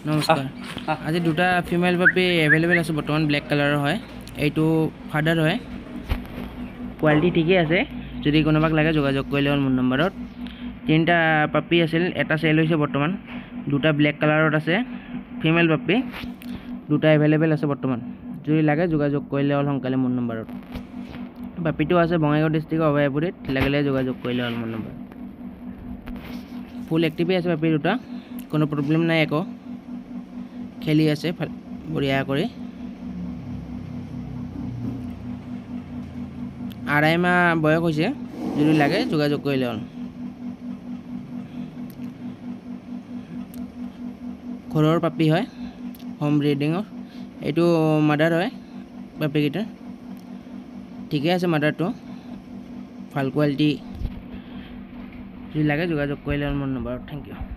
নমস্কাৰ আজি দুটা ফিমেল পাপি এভেইলেবল আছে বৰ্তমান ব্লেক কালাৰৰ হয় এইটো ফাদাৰ হয় কোৱালিটি ঠিকই আছে যদি কোনোবাক লাগে যোগাযোগ কৰিলে হ'ল মোৰ নম্বৰত তিনিটা পাপি আছিল এটা সেল হৈছে বৰ্তমান দুটা ব্লেক কালাৰত আছে ফিমেল পাপি দুটা এভেইলেবল আছে বৰ্তমান যদি লাগে যোগাযোগ কৰিলে হ'ল সোনকালে মোৰ নম্বৰত পাপিটো আছে বঙাইগাঁও ডিষ্ট্ৰিক্টৰ অভয়াপুৰীত লাগিলে যোগাযোগ কৰিলে হ'ল মোৰ নম্বৰ ফুল এক্টিভে আছে পাপি দুটা কোনো প্ৰব্লেম নাই একো খেলি আছে বঢ়িয়া কৰি আড়াই মাহ বয়স হৈছে যদি লাগে যোগাযোগ কৰিলে হ'ল ঘৰৰ পাপি হয় হোম ব্ৰিডিঙৰ এইটো মাদাৰ হয় পাপিকেইটা ঠিকে আছে মাদাৰটো ভাল কোৱালিটি যদি লাগে যোগাযোগ কৰিলে হ'ল মোৰ নম্বৰত থেংক ইউ